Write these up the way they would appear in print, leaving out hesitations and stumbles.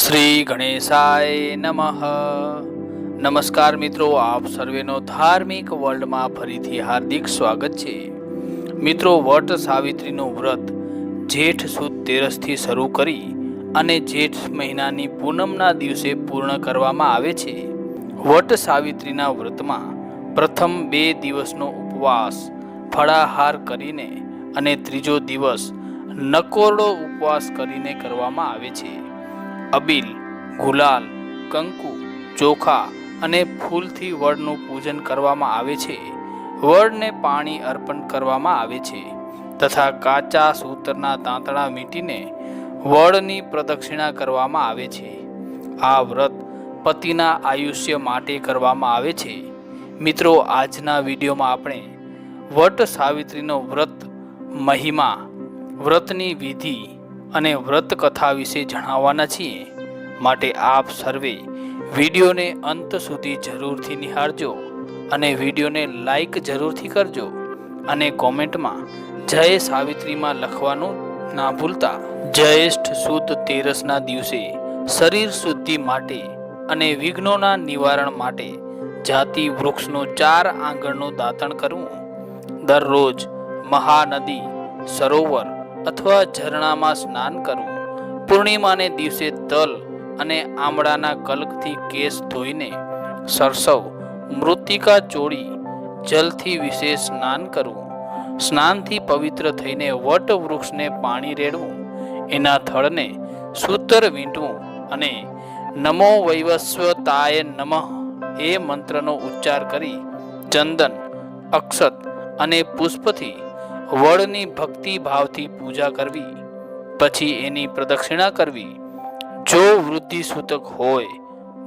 શ્રી ગણેશાય નમઃ। નમસ્કાર મિત્રો, આપ સર્વેનો ધાર્મિક વર્લ્ડમાં ફરીથી હાર્દિક સ્વાગત છે। મિત્રો, વટ સાવિત્રીનું વ્રત જેઠ સુદ તેરસથી શરૂ કરી અને જેઠ મહિનાની પૂનમના દિવસે પૂર્ણ કરવામાં આવે છે। વટ સાવિત્રીના વ્રતમાં પ્રથમ 2 દિવસનો ઉપવાસ ફળાહાર કરીને અને ત્રીજો દિવસ નકોરડો ઉપવાસ કરીને કરવામાં આવે છે। અબીલ, ગુલાલ, કંકુ, ચોખા અને ફૂલથી વડનું પૂજન કરવામાં આવે છે। વડને પાણી અર્પણ કરવામાં આવે છે તથા કાચા સૂતરના તાંતણા વીંટીને વડની પ્રદક્ષિણા કરવામાં આવે છે। આ વ્રત પતિના આયુષ્ય માટે કરવામાં આવે છે। મિત્રો, આજના વિડીયોમાં આપણે વટ સાવિત્રીનો વ્રત મહિમા, વ્રતની વિધિ અને વ્રત કથા વિશે જણાવવાના છીએ, માટે આપ સર્વે વિડીયોને અંત સુધી જરૂરથી નિહાળજો અને વિડીયોને લાઈક જરૂરથી કરજો અને કોમેન્ટમાં જય સાવિત્રીમાં લખવાનું ના ભૂલતા। જ્યેષ્ઠ સુદ તેરસના દિવસે શરીર શુદ્ધિ માટે અને વિઘ્નોના નિવારણ માટે જાતિ વૃક્ષનું 4 આંગળનું દાતણ કરવું। દરરોજ મહાનદી, સરોવર અથવા ઝરણામાં સ્નાન કરવું। પૂર્ણિમાને દિવસે તલ અને આમળાના કલ્કથી કેસ ધોઈને સરસવ, મૃત્તિકા ચોળી જલથી વિશેષ સ્નાન કરવું। સ્નાનથી પવિત્ર થઈને વટ વૃક્ષને પાણી રેડવું, એના થડને સૂતર વીંટવું અને નમો વૈવસ્વતાય નમઃ એ મંત્રનો ઉચ્ચાર કરી ચંદન, અક્ષત અને પુષ્પથી વડની ભક્તિ ભાવથી પૂજા કરવી। પછી એની પ્રદક્ષિણા કરવી। જો વૃદ્ધિ સૂતક હોય,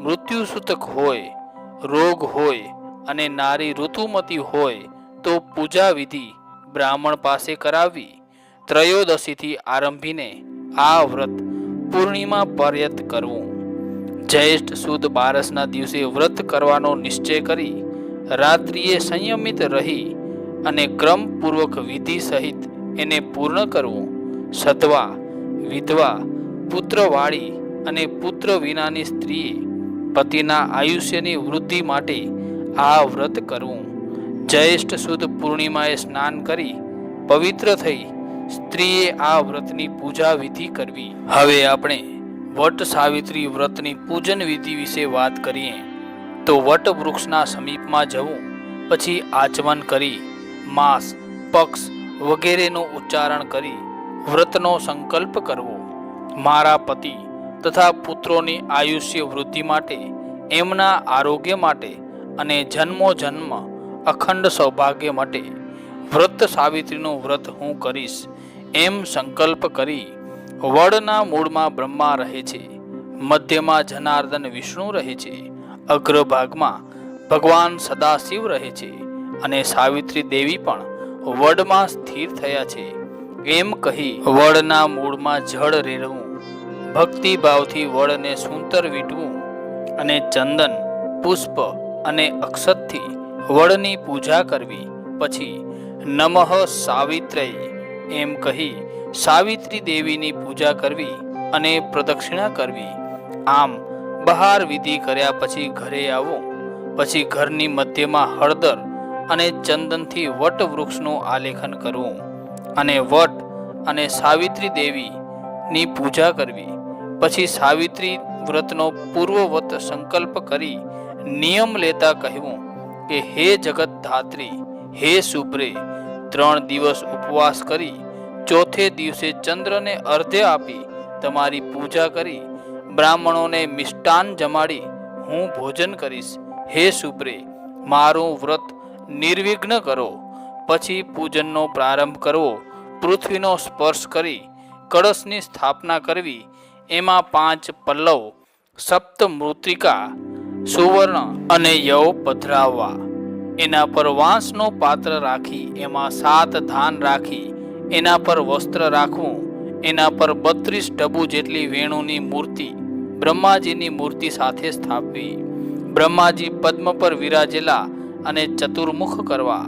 મૃત્યુ સૂતક હોય, રોગ હોય અને નારી ઋતુમતી હોય તો પૂજા વિધિ બ્રાહ્મણ પાસે કરાવવી। ત્રયોદશીથી આરંભીને આ વ્રત પૂર્ણિમા પર્યંત કરવું। જ્યેષ્ઠ સુદ 12ના દિવસે વ્રત કરવાનો નિશ્ચય કરી રાત્રિએ સંયમિત રહી અને ક્રમપૂર્વક વિધિ સહિત એને પૂર્ણ કરવું। સધવા, વિધવા, પુત્રવાળી અને પુત્ર વિનાની સ્ત્રીએ પતિના આયુષ્યની વૃદ્ધિ માટે આ વ્રત કરવું। જ્યેષ્ઠ સુદ પૂર્ણિમાએ સ્નાન કરી પવિત્ર થઈ સ્ત્રીએ આ વ્રતની પૂજા વિધિ કરવી। હવે આપણે વટ સાવિત્રી વ્રતની પૂજન વિધિ વિશે વાત કરીએ તો વટ વૃક્ષના સમીપમાં જવું, પછી આચમન કરી માસ, પક્ષ વગેરેનું ઉચ્ચારણ કરી વ્રતનો સંકલ્પ કરવો। મારા પતિ તથા પુત્રોની આયુષ્ય વૃદ્ધિ માટે, એમના આરોગ્ય માટે અને જન્મો જન્મ અખંડ સૌભાગ્ય માટે વ્રત સાવિત્રીનું વ્રત હું કરીશ એમ સંકલ્પ કરી વડના મૂળમાં બ્રહ્મા રહે છે, મધ્યમાં જનાર્દન વિષ્ણુ રહે છે, અગ્રભાગમાં ભગવાન સદાશિવ રહે છે અને સાવિત્રી દેવી પણ વડમાં સ્થિર થયા છે એમ કહી વડના મૂળમાં જળ રેડવું, ભક્તિભાવથી વડને સૂંતર વીંટવું અને ચંદન, પુષ્પ અને અક્ષતથી વડની પૂજા કરવી। પછી નમઃ સાવિત્રય એમ કહી સાવિત્રી દેવીની પૂજા કરવી અને પ્રદક્ષિણા કરવી। આમ બહાર વિધિ કર્યા પછી ઘરે આવવું। પછી ઘરની મધ્યમાં હળદર અને ચંદનથી વટ વૃક્ષનું આલેખન કરવું અને વટ અને સાવિત્રી દેવીની પૂજા કરવી। પછી સાવિત્રી વ્રતનો પૂર્વવત સંકલ્પ કરી નિયમ લેતા કહેવું કે હે જગત ધાત્રી, હે શુભ્રે, 3 દિવસ ઉપવાસ કરી ચોથે દિવસે ચંદ્રને અર્ધ્ય આપી તમારી પૂજા કરી બ્રાહ્મણોને મિષ્ટાન જમાડી હું ભોજન કરીશ। હે શુભ્રે, મારું વ્રત નિર્વિઘ્ન કરો। પછી પૂજનનો પ્રારંભ કરવો। પૃથ્વીનો સ્પર્શ કરી કળશની સ્થાપના કરવી। એમાં 5 પલ્લવ, 7 મૃત્તિકા, સુવર્ણ અને યવ પધરાવવા। એના પર વાંસનો પાત્ર રાખી એમાં 7 ધાન રાખી એના પર વસ્ત્ર રાખવું। એના પર 32 ડબુ જેટલી વેણુની મૂર્તિ બ્રહ્માજીની મૂર્તિ સાથે સ્થાપવી। બ્રહ્માજી પદ્મ પર વિરાજેલા અને ચતુર્મુખ કરવા।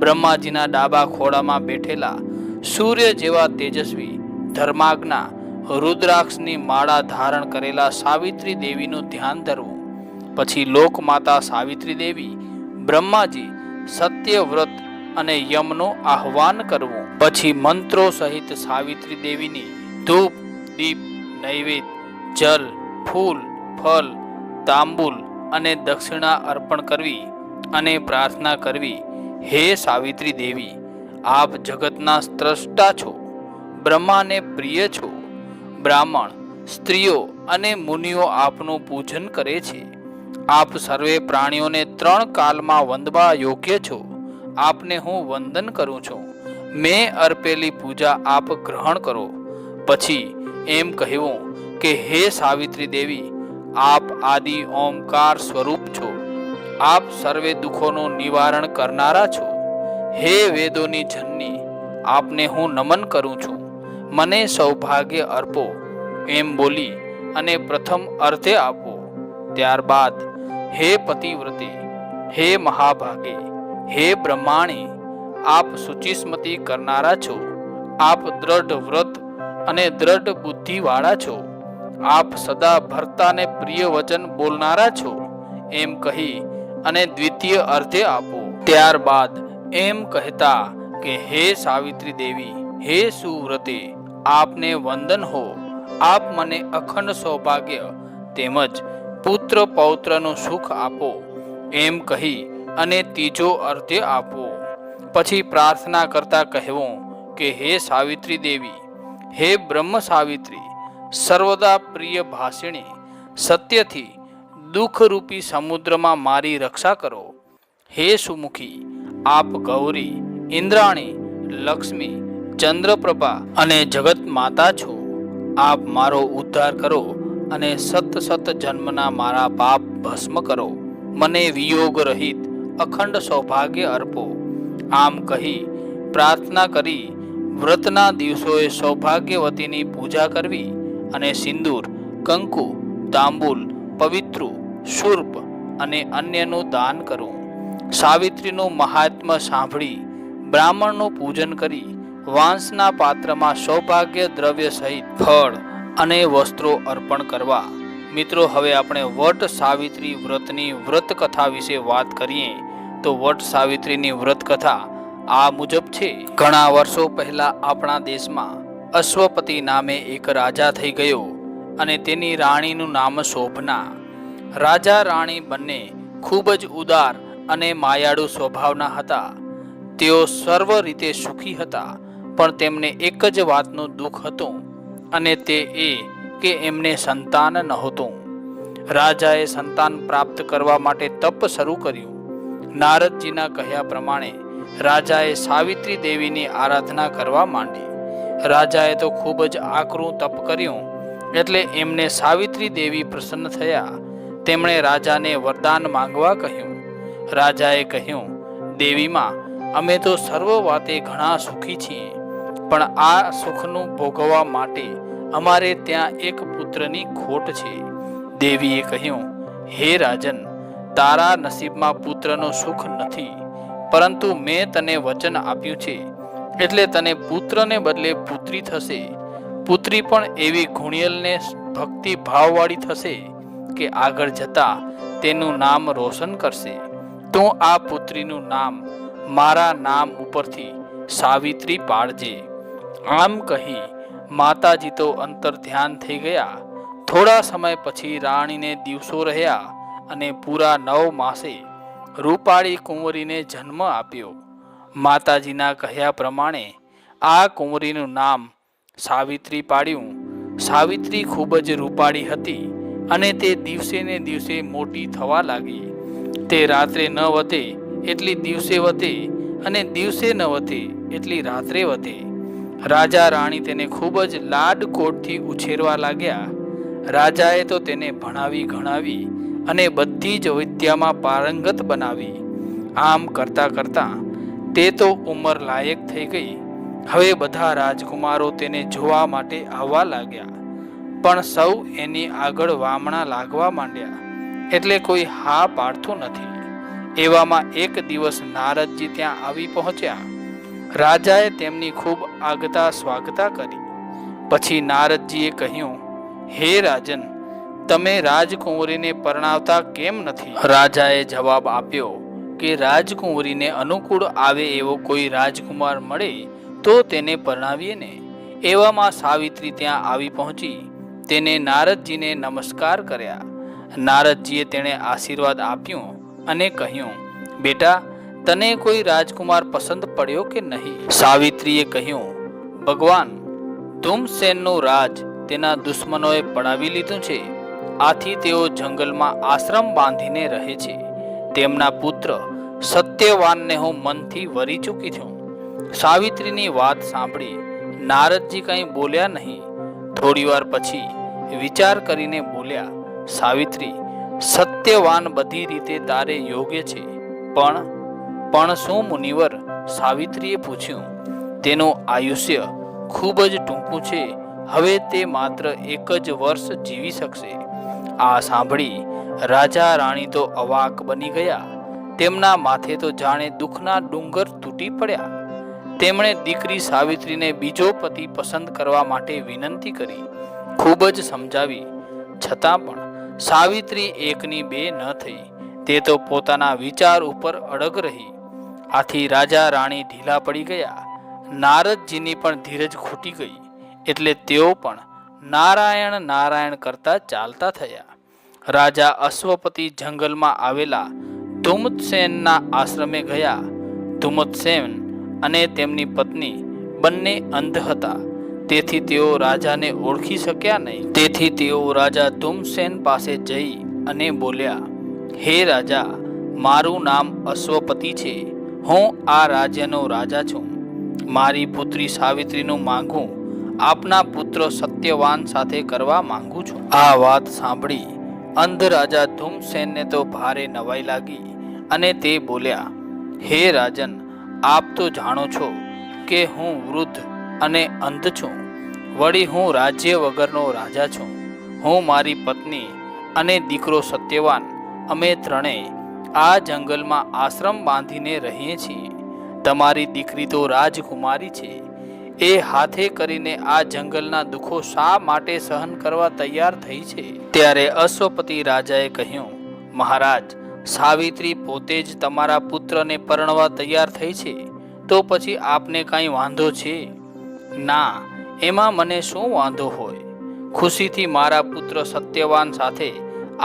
બ્રહ્માજીના ડાબા ખોળામાં બેઠેલા સૂર્ય જેવા તેજસ્વી, ધર્માજ્ઞા, રુદ્રાક્ષની માળા ધારણ કરેલા સાવિત્રી દેવીનું ધ્યાન ધરવું. પછી લોકમાતા સાવિત્રી દેવી, બ્રહ્માજી, સત્યવ્રત અને યમનું આહ્વાન કરવું. પછી મંત્રો સહિત સાવિત્રી દેવીની ધૂપ, દીપ, નૈવેદ્ય, જલ, ફૂલ, ફલ, તાંબુલ અને દક્ષિણા અર્પણ કરવી અને પ્રાર્થના કરવી. હે સાવિત્રી દેવી, આપ જગતના સ્રષ્ટા છો, બ્રહ્માને પ્રિય છો. બ્રાહ્મણ, સ્ત્રીઓ અને મુનિઓ આપનું પૂજન કરે છે. આપ સર્વે પ્રાણીઓને 3 કાલમાં વંદવા યોગ્ય છો. આપને હું વંદન કરું છું. મેં અર્પેલી પૂજા આપ ગ્રહણ કરો. પછી એમ કહેવું કે હે સાવિત્રી દેવી, આપ આદિ ઓમકાર સ્વરૂપ છો. આપ સર્વે દુઃખોનું નિવારણ કરનારા છો. હે વેદોની જનની, આપને હું નમન કરું છું. મને સૌભાગ્ય અર્પો. એમ બોલી અને પ્રથમ અર્ધે આપો. ત્યારબાદ હે પતિવ્રતે, હે મહાભાગે, હે બ્રહ્માણી, આપ શુચિસ્મતી કરનારા છો. આપ દ્રઢ વ્રત અને દ્રઢ બુદ્ધિવાળા છો. આપ સદા ભર્તાને પ્રિય વચન બોલનારા છો. એમ કહી અને દ્વિતીય અર્ધે આપો. ત્યારબાદ એમ કહેતા કે હે સાવિત્રી દેવી, હે સુવ્રતે, આપને વંદન હો. આપ મને અખંડ સૌભાગ્ય તેમજ પુત્ર પૌત્રનું સુખ આપો. એમ કહી અને ત્રીજો અર્ધે આપો. પછી પ્રાર્થના કરતા કહેવું કે હે સાવિત્રી દેવી, હે બ્રહ્મ સાવિત્રી, સર્વદા પ્રિય ભાષિણી, સત્યથી દુઃખરૂપી સમુદ્રમાં મારી રક્ષા કરો. હે સુમુખી, આપ ગૌરી, ઇન્દ્રાણી, લક્ષ્મી, ચંદ્રપ્રભા અને જગત માતા છો. આપ મારો ઉદ્ધાર કરો અને સત જન્મના મારા પાપ ભસ્મ કરો. મને વિયોગ રહિત અખંડ સૌભાગ્ય અર્પો. આમ કહી પ્રાર્થના કરી વ્રતના દિવસોએ સૌભાગ્યવતીની પૂજા કરવી અને સિંદૂર, કંકુ, તાંબુલ, પવિત્રું, શુર્પ અને અન્યનું દાન કરવું. સાવિત્રીનું મહાત્મ્ય સાંભળી બ્રાહ્મણનું પૂજન કરી વાંસના પાત્રમાં સૌભાગ્ય દ્રવ્ય સહિત ફળ અને વસ્ત્રો અર્પણ કરવા. મિત્રો, હવે આપણે વટ સાવિત્રી વ્રતની વ્રત કથા વિશે વાત કરીએ તો વટ સાવિત્રીની વ્રત કથા આ મુજબ છે. ઘણા વર્ષો પહેલા આપણા દેશમાં અશ્વપતિ નામે એક રાજા થઈ ગયો અને તેની રાણીનું નામ શોભના. રાજા રાણી બંને ખૂબ જ ઉદાર અને માયાળુ સ્વભાવના હતા. તેઓ સર્વ રીતે સુખી હતા, પણ તેમને એક જ વાતનું દુઃખ હતું અને તે એ કે એમને સંતાન નહોતું. રાજાએ સંતાન પ્રાપ્ત કરવા માટે તપ શરૂ કર્યું. નારદજીના કહ્યા પ્રમાણે રાજાએ સાવિત્રી દેવીની આરાધના કરવા માંડી. રાજાએ તો ખૂબ જ આકરું તપ કર્યું એટલે એમને સાવિત્રી દેવી પ્રસન્ન થયા. તેમણે રાજાને વરદાન માંગવા કહ્યું. રાજાએ કહ્યું, દેવીમાં, અમે તો સર્વ વાતે ઘણા સુખી છીએ, પણ આ સુખનું ભોગવવા માટે અમારે ત્યાં એક પુત્રની ખોટ છે. દેવીએ કહ્યું, હે રાજન, તારા નસીબમાં પુત્રનું સુખ નથી, પરંતુ મેં તને વચન આપ્યું છે એટલે તને પુત્રને બદલે પુત્રી થશે. પુત્રી પણ એવી ગુણિયલને ભક્તિ ભાવવાળી થશે કે આગળ જતા તેનું નામ રોશન કરશે. તું આ પુત્રીનું નામ મારા નામ ઉપરથી સાવિત્રી પાડજે. આમ કહી માતાજી તો અંતર ધ્યાન થઈ ગયા. થોડા સમય પછી રાણીને દિવસો રહ્યા અને પૂરા 9 માસે રૂપાળી કુંવરીને જન્મ આપ્યો. માતાજીના કહ્યા પ્રમાણે આ કુંવરીનું નામ સાવિત્રી પાડ્યું. સાવિત્રી ખૂબ જ રૂપાળી હતી અને તે દિવસે ને દિવસે મોટી થવા લાગી. તે રાત્રે ન વધે એટલી દિવસે વધે અને દિવસે ન વધે એટલી રાત્રે વધે. રાજા રાણી તેને ખૂબ જ લાડકોડથી ઉછેરવા લાગ્યા. રાજાએ તો તેને ભણાવી ગણાવી અને બધી જ વિદ્યામાં પારંગત બનાવી. આમ કરતાં કરતાં તે તો ઉંમર લાયક થઈ ગઈ. હવે બધા રાજકુમારો તેને જોવા માટે આવવા લાગ્યા, પણ સૌ એની આગળ વામણા લાગવા માંડ્યા એટલે કોઈ હા પાડતું નથી. એવામાં એક દિવસ નારદજી ત્યાં આવી પહોંચ્યા. રાજાએ તેમની ખૂબ આગતા સ્વાગતા કરી. પછી નારદજીએ કહ્યું, હે રાજન, તમે રાજકુંવરીને પરણાવતા કેમ નથી? રાજાએ જવાબ આપ્યો કે રાજકુંવરીને અનુકૂળ આવે એવો કોઈ રાજકુમાર મળે તો તેને પરણાવીએ ને. એવામાં સાવિત્રી ત્યાં આવી પહોંચી તેને નારદજીને નમસ્કાર કર્યા. નારદજીએ તેણે આશીર્વાદ આપ્યો અને કહ્યું, બેટા, તને કોઈ રાજકુમાર પસંદ પડ્યો કે નહીં? સાવિત્રીએ કહ્યું, ભગવાન, ધૂમસેનનું રાજ તેના દુશ્મનોએ પડાવી લીધું છે. આથી તેઓ જંગલમાં આશ્રમ બાંધીને રહે છે. તેમના પુત્ર સત્યવાનને હું મનથી વરી ચૂકી છું. સાવિત્રીની વાત સાંભળી નારદજી કંઈ બોલ્યા નહીં. થોડીવાર પછી વિચાર કરીને બોલ્યા, સાવિત્રી, સત્યવાન બધી રીતે તારે યોગ્ય છે, પણ શું મુનિવર? સાવિત્રીએ પૂછ્યું. તેનું આયુષ્ય ખૂબ જ ટૂંકું છે. હવે તે માત્ર 1 જ વર્ષ જીવી શકશે. આ સાંભળી રાજા રાણી તો અવાક બની ગયા. તેમના માથે તો જાણે દુઃખના ડુંગર તૂટી પડ્યા. તેમણે દીકરી સાવિત્રીને બીજો પતિ પસંદ કરવા માટે વિનંતી કરી, ખૂબ જ સમજાવી, છતાં પણ સાવિત્રી એકની બે ન થઈ. તે તો પોતાના વિચાર ઉપર અડગ રહી. આથી રાજા રાણી ઢીલા પડી ગયા. નારદજીની પણ ધીરજ ખૂટી ગઈ. એટલે તેઓ પણ નારાયણ નારાયણ કરતા ચાલતા થયા. રાજા અશ્વપતિ જંગલમાં આવેલા ધુમતસેનના આશ્રમે ગયા. ધુમતસેન અને તેમની પત્ની બંને અંધ હતા. તેથી તેઓ રાજાને ઓળખી શક્યા નહીં. તેથી તેઓ રાજા ધુમસેન પાસે જઈ અને બોલ્યા, હે રાજા, મારું નામ અશ્વપતિ છે. હું આ રાજ્યનો રાજા છું. મારી પુત્રી સાવિત્રીનું માંગું આપના પુત્ર સત્યવાન સાથે કરવા માંગુ છું. આ વાત સાંભળી અંધ રાજા ધુમસેનને તો ભારે નવાઈ લાગી અને તે બોલ્યા, હે રાજન, આપ તો જાણો છો કે હું વૃદ્ધ અને અંધ છું. વળી હું રાજ્ય વગરનો રાજા છું. હું, મારી પત્ની અને દીકરો સત્યવાન, અમે ત્રણેય આ જંગલમાં આશ્રમ બાંધીને રહીએ છીએ. તમારી દીકરી તો રાજકુમારી છે. એ હાથે કરીને આ જંગલના દુઃખો શા માટે સહન કરવા તૈયાર થઈ છે? ત્યારે અશ્વપતિ રાજાએ કહ્યું, મહારાજ, સાવિત્રી પોતે જ તમારા પુત્રને પરણવા તૈયાર થઈ છે, તો પછી આપને કાંઈ વાંધો છે? ના, એમાં મને શું વાંધો હોય? ખુશીથી મારા પુત્ર સત્યવાન સાથે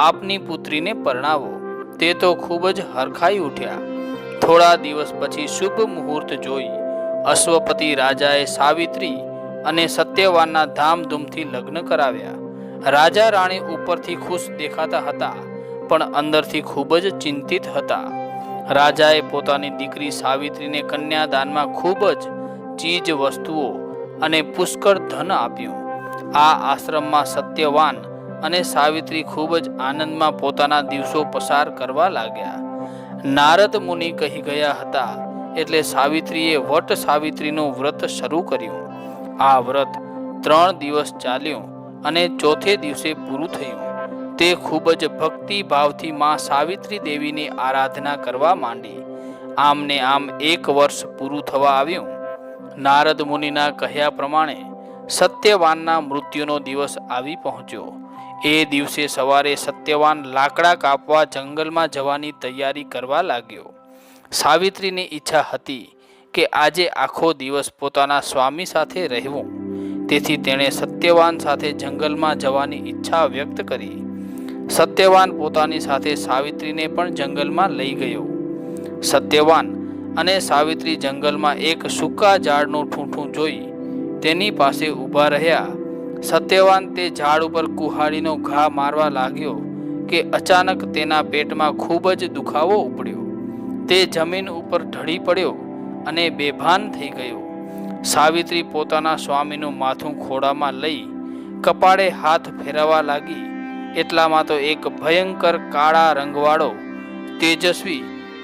આપની પુત્રીને પરણાવો. તે તો ખૂબ જ હરખાઈ ઉઠ્યા. થોડા દિવસ પછી શુભ મુહૂર્ત જોઈ અશ્વપતિ રાજાએ સાવિત્રી અને સત્યવાનના ધામધૂમથી લગ્ન કરાવ્યા. રાજા રાણી ઉપરથી ખુશ દેખાતા હતા, પણ અંદરથી ખૂબ જ ચિંતિત હતા. રાજાએ પોતાની દીકરી સાવિત્રીને કન્યાદાનમાં ખૂબ જ ચીજ વસ્તુઓ અને પુષ્કળ ધન આપ્યું. આ આશ્રમમાં સત્યવાન અને સાવિત્રી ખૂબ જ આનંદમાં પોતાના દિવસો પસાર કરવા લાગ્યા. નારદ મુનિ કહી ગયા હતા એટલે સાવિત્રીએ વટ સાવિત્રીનું વ્રત શરૂ કર્યું. આ વ્રત 3 દિવસ ચાલ્યું અને ચોથે દિવસે પૂરું થયું. તે ખૂબ જ ભક્તિ ભાવથી માં સાવિત્રી દેવીની આરાધના કરવા માંડી. આમને આમ 1 વર્ષ પૂરું થવા આવ્યું. નારદ મુનિના કહ્યા પ્રમાણે સત્યવાનના મૃત્યુનો દિવસ આવી પહોંચ્યો. એ દિવસે સવારે સત્યવાન લાકડા કાપવા જંગલમાં જવાની તૈયારી કરવા લાગ્યો. સાવિત્રીની ઈચ્છા હતી કે આજે આખો દિવસ પોતાના સ્વામી સાથે રહેવું. તેથી તેણે સત્યવાન સાથે જંગલમાં જવાની ઈચ્છા વ્યક્ત કરી. સત્યવાન પોતાની સાથે સાવિત્રીને પણ જંગલમાં લઈ ગયો. સત્યવાન અને સાવિત્રી જંગલમાં એક સૂકા ઝાડનું ઠૂંઠું જોઈ તેની પાસે ઊભા રહ્યા. સત્યવાન તે ઝાડ ઉપર કુહાડીનો ઘા મારવા લાગ્યો કે અચાનક તેના પેટમાં ખૂબ જ દુખાવો ઉપડ્યો. તે જમીન ઉપર ઢળી પડ્યો અને બેભાન થઈ ગયો. સાવિત્રી પોતાના સ્વામીનું માથું ખોળામાં લઈ કપાળે હાથ ફેરવવા લાગી. એટલામાં તો એક ભયંકર કાળા રંગવાળો, તેજસ્વી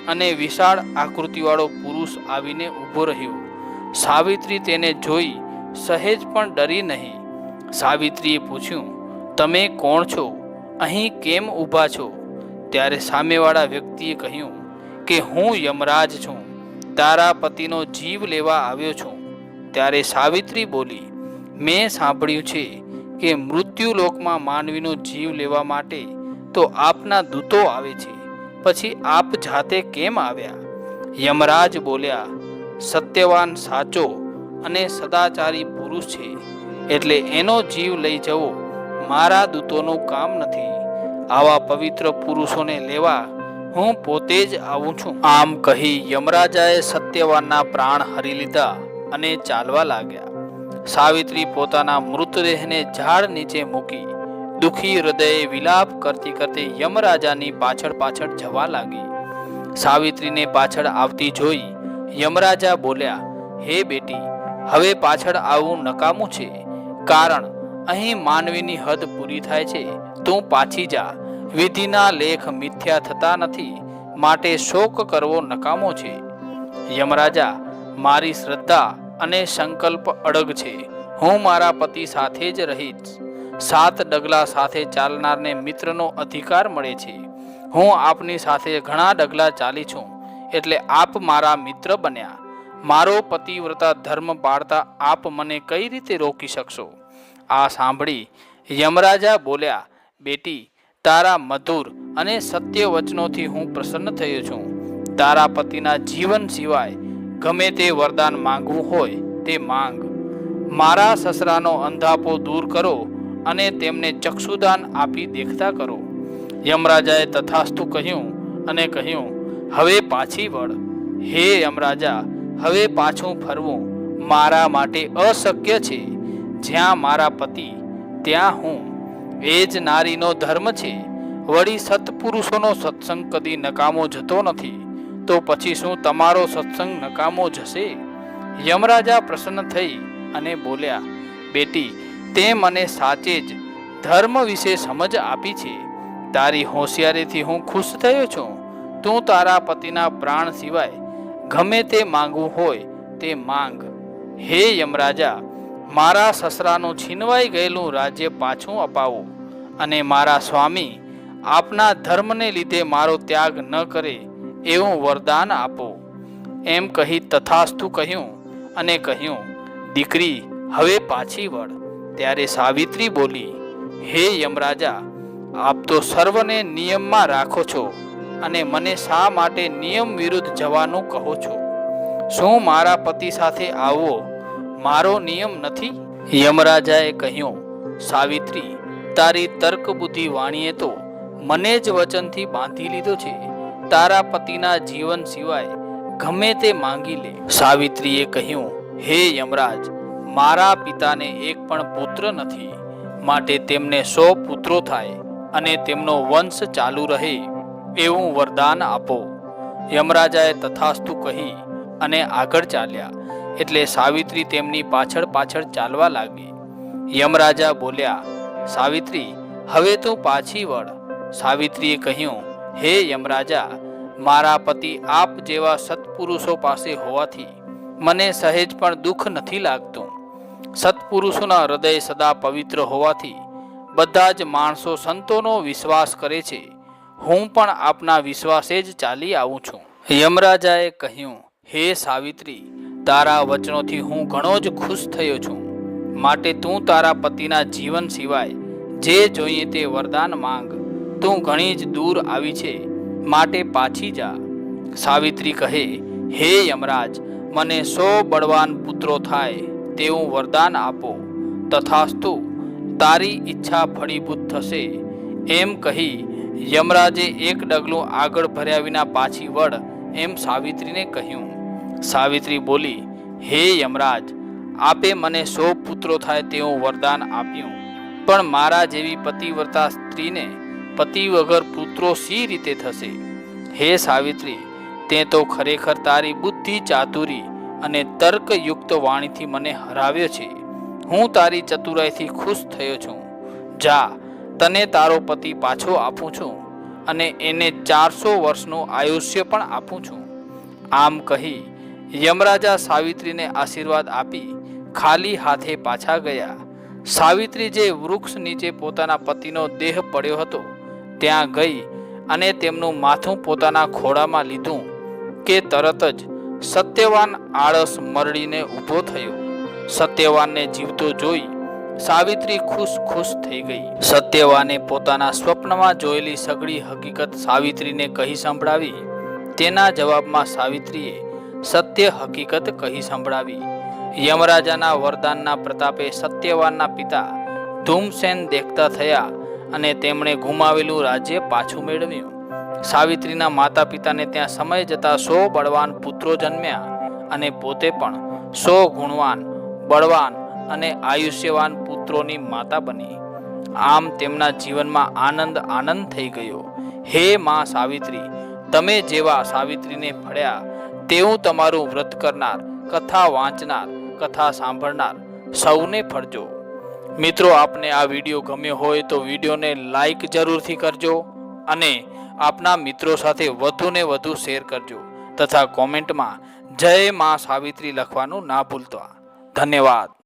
અને વિશાળ આકૃતિવાળો પુરુષ આવીને ઊભો રહ્યો. સાવિત્રી તેને જોઈ સહેજ પણ ડરી નહીં. સાવિત્રીએ પૂછ્યું, તમે કોણ છો? અહીં કેમ ઊભા છો? ત્યારે સામેવાળા વ્યક્તિએ કહ્યું કે હું યમરાજ છું. તારા પતિનો જીવ લેવા આવ્યો છું. ત્યારે સાવિત્રી બોલી, મેં સાંભળ્યું છે કે મૃત્યુલોકમાં માનવીનો જીવ લેવા માટે તો આપના દૂતો આવે છે, પછી આપ જાતે કેમ આવ્યા? યમરાજ બોલ્યા, સત્યવાન સાચો અને સદાચારી પુરુષ છે, એટલે એનો જીવ લઈ જવો મારા દૂતોનું કામ નથી. આવા પવિત્ર પુરુષોને લેવા હું પોતે જ આવું છું. આમ કહી યમરાજાએ સત્યવાનના પ્રાણ હરી લીધા અને ચાલવા લાગ્યા. સાવિત્રી પોતાના મૃતદેહને ઝાડ નીચે મૂકી દુઃખી હૃદયે વિલાપ કરતી કરતી યમરાજાની પાછળ પાછળ જવા લાગી. સાવિત્રીને પાછળ આવતી જોઈ યમરાજા બોલ્યા, હે બેટી, હવે પાછળ આવવું નકામું છે, કારણ અહીં માનવીની હદ પૂરી થાય છે. તું પાછી જા. વિધિના લેખ મિથ્યા થતા નથી, માટે શોક કરવો નકામો છે. યમરાજા, મારી શ્રદ્ધા અને સંકલ્પ અડગ છે. હું મારા પતિ સાથે જ રહીશ. 7 ડગલા સાથે ચાલનારને મિત્રનો અધિકાર મળે છે. હું આપની સાથે ઘણા ડગલા ચાલી છું, એટલે આપ મારા મિત્ર બન્યા. મારો પતિવ્રતા ધર્મ પાળતા આપ મને કઈ રીતે રોકી શકશો? આ સાંભળી યમરાજા બોલ્યા, બેટી, તારા મધુર અને સત્ય વચનોથી હું પ્રસન્ન થયો છું. તારા પતિના જીવન સિવાય ગમે તે વરદાન માંગવું હોય તે માંગ. મારા સસરાનો અંધાપો દૂર કરો અને તેમને ચક્ષુદાન આપી દેખતા કરો. યમરાજાએ તથાસ્તુ કહ્યું અને કહ્યું, હવે પાછી વળ. હે યમરાજા, હવે પાછું ફરવું મારા માટે અશક્ય છે. જ્યાં મારા પતિ ત્યાં હું, એ જ નારીનો ધર્મ છે. વળી સત્પુરુષોનો સત્સંગ કદી નકામો જતો નથી, તો પછી શું તમારો સત્સંગ નકામો જશે? યમરાજા પ્રસન્ન થઈ અને બોલ્યા, બેટી, તે મને સાચે જ ધર્મ વિશે સમજ આપી છે. તારી હોશિયારીથી હું ખુશ થયો છું. તું તારા પતિના પ્રાણ સિવાય ગમે તે માંગવું હોય તે માંગ. હે યમરાજા, મારા સસરાનું છીનવાઈ ગયેલું રાજ્ય પાછું અપાવો અને મારા સ્વામી આપના ધર્મને લીધે મારો ત્યાગ ન કરે એવું વરદાન આપો. એમ કહી તથાસ્તુ કહ્યું અને કહ્યું, દીકરી, હવે પાછી વળ. ત્યારે સાવિત્રી બોલી, હે યમરાજા, આપ તો સર્વને નિયમમાં રાખો છો અને મને શા માટે નિયમ વિરુદ્ધ જવાનું કહો છો? શું મારા પતિ સાથે આવવો મારો નિયમ નથી? યમરાજાએ કહ્યું, સાવિત્રી, તારી તર્ક બુદ્ધિ વાણીએ તો મને જ વચનથી બાંધી લીધો છે. તારા પતિના જીવન સિવાય ગમે તે માંગી લે. સાવિત્રીએ કહ્યું, હે યમરાજ, મારા પિતાને એક પણ પુત્ર નથી, માટે તેમને 100 પુત્રો થાય અને તેમનો વંશ ચાલુ રહે એવું વરદાન આપો. યમરાજાએ તથાસ્તુ કહી અને આગળ ચાલ્યા. એટલે સાવિત્રી તેમની પાછળ પાછળ ચાલવા લાગી. યમરાજા બોલ્યા, સાવિત્રી, હવે તું પાછી વળ. સાવિત્રીએ કહ્યું, હે યમરાજા, મારા પતિ આપ જેવા સત્પુરુષો પાસે હોવાથી મને સહેજ પણ દુઃખ નથી લાગતું. સત્પુરુષોના હૃદય સદા પવિત્ર હોવાથી બધા જ માણસો સંતોનો વિશ્વાસ કરે છે. હું પણ આપના વિશ્વાસે જ ચાલી આવું છું. યમરાજાએ કહ્યું, હે સાવિત્રી, તારા વચનોથી હું ઘણો જ ખુશ થયો છું. માટે તું તારા પતિના જીવન સિવાય જે જોઈએ તે વરદાન માંગ. તું ઘણી જ દૂર આવી છે, માટે પાછી જા. સાવિત્રી કહે, હે યમરાજ, મને 100 બળવાન પુત્રો થાય તેવું વરદાન આપો. તથાસ્તુ, તારી ઈચ્છા ફળીભૂત થશે. એમ કહી યમરાજે 1 ડગલું આગળ ભર્યા વિના પાછી વળ એમ સાવિત્રીને કહ્યું. સાવિત્રી બોલી, હે યમરાજ, આપે મને 100 પુત્રો થાય તેવું વરદાન આપ્યું, પણ મારા જેવી પતિવ્રતા સ્ત્રીને પતિ વગર પુત્રો સી રીતે થશે? હે સાવિત્રી, તે તો ખરેખર તારી બુદ્ધિ, ચાતુરી અને તર્કયુક્ત વાણીથી મને હરાવ્યો છે. હું તારી ચતુરાઈથી ખુશ થયો છું. જા, તને તારો પતિ પાછો આપું છું અને એને 400 વર્ષનું આયુષ્ય પણ આપું છું. આમ કહી યમરાજા સાવિત્રીને આશીર્વાદ આપી ખાલી હાથે પાછા ગયા. સાવિત્રી જે વૃક્ષ નીચે પોતાના પતિનો દેહ પડ્યો હતો ત્યાં ગઈ અને તેમનું માથું પોતાના ખોળામાં લીધું કે તરત જ સત્યવાન આળસ મરડીને ઊભો થયો. સત્યવાનને જીવતો જોઈ સાવિત્રી ખુશ થઈ ગઈ. સત્યવાને પોતાના સ્વપ્નમાં જોયેલી સઘળી હકીકત સાવિત્રીને કહી સંભળાવી. તેના જવાબમાં સાવિત્રીએ સત્ય હકીકત કહી સંભળાવી. યમરાજાના વરદાનના પ્રતાપે સત્યવાનના પિતા ધૂમસેન દેખતા થયા અને તેમણે ગુમાવેલું રાજ્ય પાછું મેળવ્યું. સાવિત્રીના માતા પિતાને ત્યાં સમય જતા 100 બળવાન પુત્રો જન્મ્યા અને પોતે પણ 100 ગુણવાન, બળવાન અને આયુષ્યવાન પુત્રોની માતા બની. આમ તેમના જીવનમાં આનંદ થઈ ગયો. હે માં સાવિત્રી, તમે જેવા સાવિત્રીને ફળ્યા તેવું તમારું વ્રત કરનાર, કથા વાંચનાર, કથા સાંભળનાર સૌને ફળજો. મિત્રો, આપને આ વિડીયો ગમ્યો હોય તો વિડીયોને લાઈક જરૂરથી કરજો અને આપના મિત્રો સાથે વધુને વધુ શેર કરજો તથા કોમેન્ટમાં જય માં સાવિત્રી લખવાનું ના ભૂલતા. ધન્યવાદ.